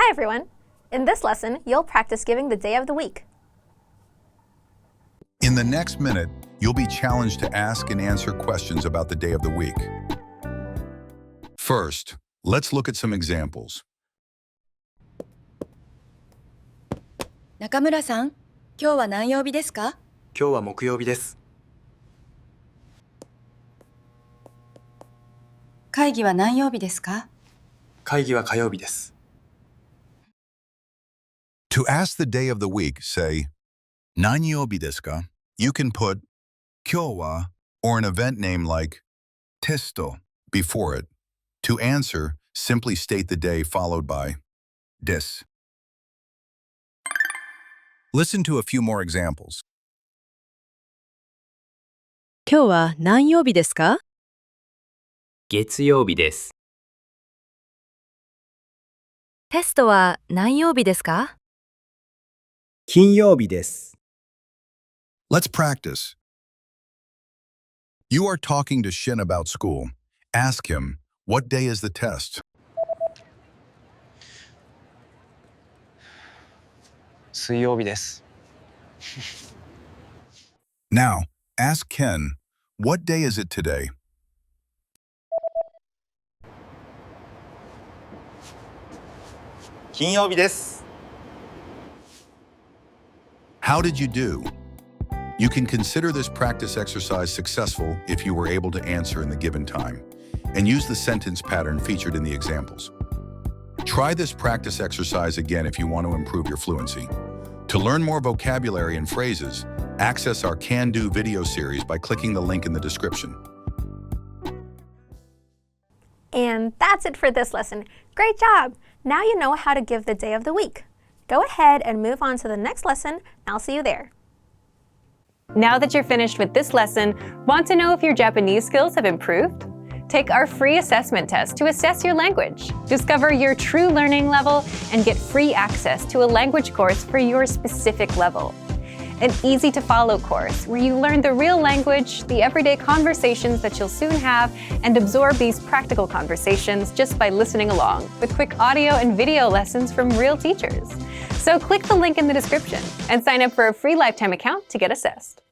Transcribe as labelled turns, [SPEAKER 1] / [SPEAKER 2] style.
[SPEAKER 1] Hi everyone! In this lesson, you'll practice giving the day of the week.
[SPEAKER 2] In the next minute, you'll be challenged to ask and answer questions about the day of the week. First, let's look at some examples.
[SPEAKER 3] 中村さん、今日は何曜日ですか？
[SPEAKER 4] 今日は木曜日です。
[SPEAKER 3] 会議は何曜日ですか？
[SPEAKER 4] 会議は火曜日です。
[SPEAKER 2] To ask the day of the week, say, 何曜日ですか? You can put 今日は or an event name like テスト before it. To answer, simply state the day followed by です. Listen to a few more examples.
[SPEAKER 5] 今日は何曜日ですか？
[SPEAKER 6] 月曜日です。
[SPEAKER 5] テストは何曜日ですか？
[SPEAKER 7] 金曜日です。
[SPEAKER 2] Let's practice. You are talking to Shin about school. Ask him, what day is the test?
[SPEAKER 4] 水曜日です。
[SPEAKER 2] Now, ask Ken, what day is it today?
[SPEAKER 4] 金曜日です。
[SPEAKER 2] How did you do? You can consider this practice exercise successful if you were able to answer in the given time, and use the sentence pattern featured in the examples. Try this practice exercise again if you want to improve your fluency. To learn more vocabulary and phrases, access our Can Do video series by clicking the link in the description.
[SPEAKER 1] And that's it for this lesson. Great job! Now you know how to give the day of the week. Go ahead and move on to the next lesson. I'll see you there.
[SPEAKER 8] Now that you're finished with this lesson, want to know if your Japanese skills have improved? Take our free assessment test to assess your language. Discover your true learning level and get free access to a language course for your specific level. An easy-to-follow course where you learn the real language, the everyday conversations that you'll soon have, and absorb these practical conversations just by listening along, with quick audio and video lessons from real teachers. So click the link in the description and sign up for a free lifetime account to get assessed.